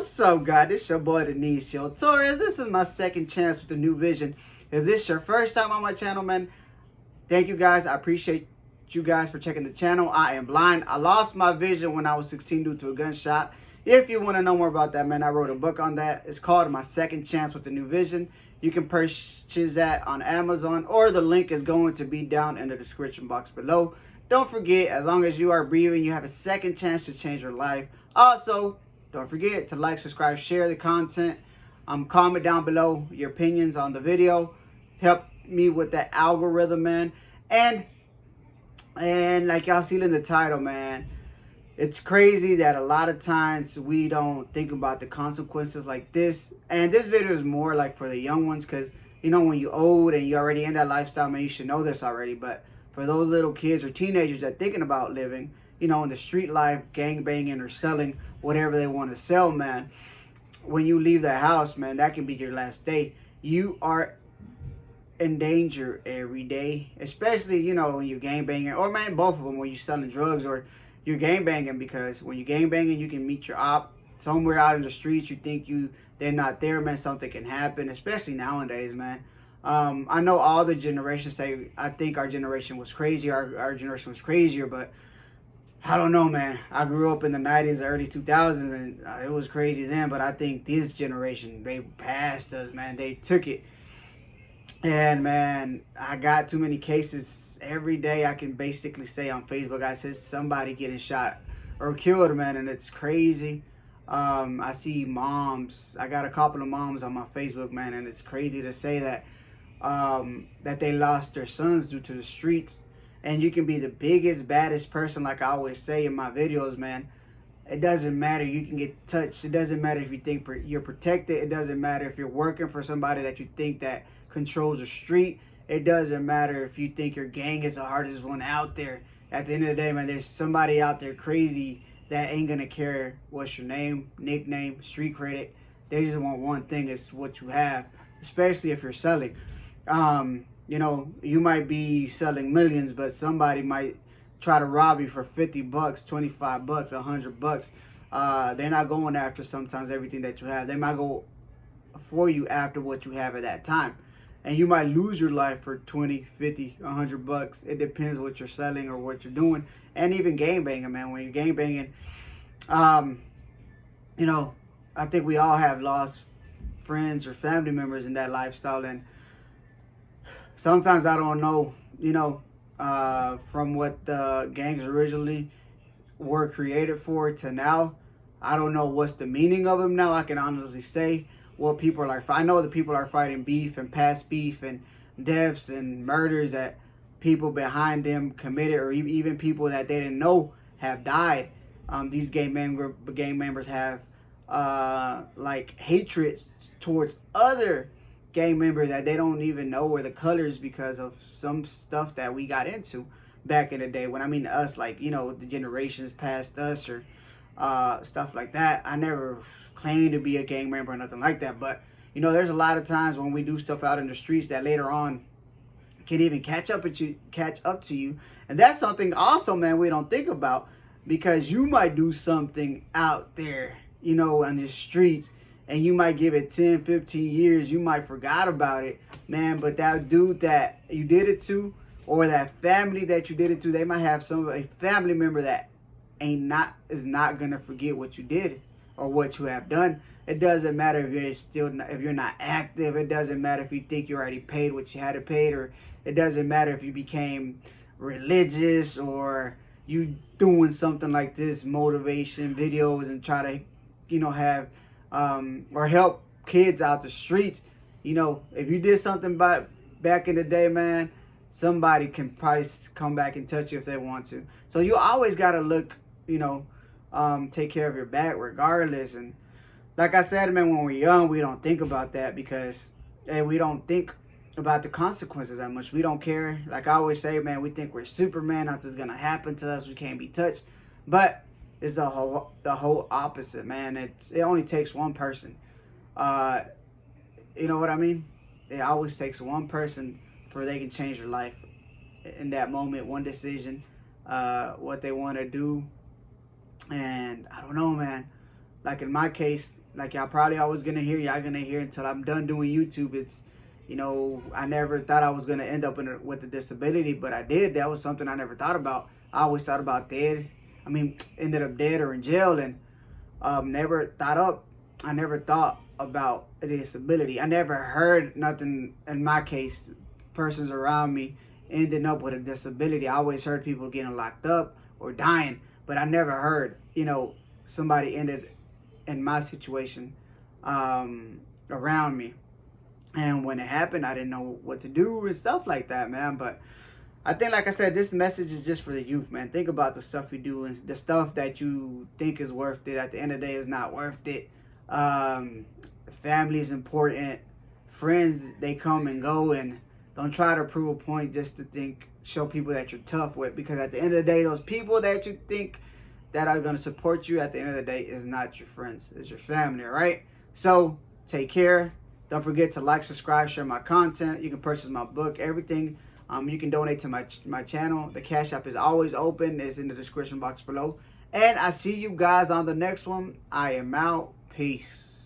What's up, guys? This your boy Denisio Torres. This is my second chance with a new vision. If this is your first time on my channel, man, thank you guys. I appreciate you guys for checking the channel. I am blind. I lost my vision when I was 16 due to a gunshot. If you want to know more about that, man, I wrote a book on that. It's called My Second Chance with a New Vision. You can purchase that on Amazon, or the link is going to be down in the description box below. Don't forget, as long as you are breathing, you have a second chance to change your life. Also, don't forget to like, subscribe, share the content. Comment down below your opinions on the video. Help me with that algorithm, man. And like y'all see in the title, man, it's crazy that a lot of times we don't think about the consequences like this. And this video is more like for the young ones, because you know, when you're old and you're already in that lifestyle, man, you should know this already. But for those little kids or teenagers that are thinking about living, you know, in the street life, gang banging or selling whatever they want to sell, man, when you leave the house, man, that can be your last day. You are in danger every day, especially, you know, when you're gang banging, or man, both of them, when you're selling drugs or you're gang banging, because when you're gang banging, you can meet your op somewhere out in the streets. You think they're not there, man. Something can happen, especially nowadays, man. I know all the generations say, I think our generation was crazy, our generation was crazier, but I don't know, man. I grew up in the 90s, early 2000s, and it was crazy then, but I think this generation, they passed us, man. They took it. And, man, I got too many cases every day. I can basically say on Facebook, I said somebody getting shot or killed, man, and it's crazy. I see moms. I got a couple of moms on my Facebook, man, and it's crazy to say that that they lost their sons due to the streets. And you can be the biggest, baddest person, like I always say in my videos, man. It doesn't matter. You can get touched. It doesn't matter if you think you're protected. It doesn't matter if you're working for somebody that you think that controls the street. It doesn't matter if you think your gang is the hardest one out there. At the end of the day, man, there's somebody out there crazy that ain't gonna care what's your name, nickname, street credit. They just want one thing, is what you have, especially if you're selling. You know, you might be selling millions, but somebody might try to rob you for 50 bucks, 25 bucks, 100 bucks. They're not going after sometimes everything that you have. They might go for you after what you have at that time. And you might lose your life for 20, 50, 100 bucks. It depends what you're selling or what you're doing. And even gang banging, man. When you're gang banging, you know, I think we all have lost friends or family members in that lifestyle. And sometimes I don't know, you know, from what the gangs originally were created for to now. I don't know what's the meaning of them now. I can honestly say what people are. I know that people are fighting beef and past beef and deaths and murders that people behind them committed, or even people that they didn't know have died. These gang members have like hatred towards other gang members that they don't even know were the colors, because of some stuff that we got into back in the day. When I mean us, like, you know, the generations past us, or stuff like that. I never claimed to be a gang member or nothing like that, but you know, there's a lot of times when we do stuff out in the streets that later on can even catch up to you. And that's something also, man, we don't think about, because you might do something out there, you know, on the streets, and you might give it 10, 15 years. You might forgot about it, man. But that dude that you did it to, or that family that you did it to, they might have a family member that is not gonna forget what you did or what you have done. It doesn't matter if you're not active. It doesn't matter if you think you already paid what you had to pay, or it doesn't matter if you became religious, or you doing something like this, motivation videos, and try to, you know, have or help kids out the streets. You know, if you did something back in the day, man, somebody can probably come back and touch you if they want to. So you always got to look, you know, take care of your back regardless. And like I said, man, when we're young, we don't think about that, because we don't think about the consequences that much. We don't care. Like I always say, man, we think we're Superman. Nothing's gonna happen to us. We can't be touched. But it's the whole opposite, man. It only takes one person. You know what I mean? It always takes one person for they can change your life in that moment. One decision, what they want to do. And I don't know, man. like in my case, like y'all probably always gonna hear, y'all gonna hear until I'm done doing YouTube. It's, you know, I never thought I was gonna end up with a disability, but I did. That was something I never thought about. I always thought about dead. I mean, ended up dead or in jail, and I never thought about a disability. I never heard nothing in my case, persons around me ending up with a disability. I always heard people getting locked up or dying, but I never heard, you know, somebody ended in my situation around me. And when it happened, I didn't know what to do and stuff like that, man. But I think, like I said, this message is just for the youth, man. Think about the stuff you do and the stuff that you think is worth it. At the end of the day, is not worth it. Family is important. Friends, they come and go, and don't try to prove a point just to show people that you're tough with. Because at the end of the day, those people that you think that are going to support you, at the end of the day, is not your friends. It's your family, all right? So, take care. Don't forget to like, subscribe, share my content. You can purchase my book, everything. You can donate to my channel. The Cash App is always open. It's in the description box below. And I see you guys on the next one. I am out. Peace.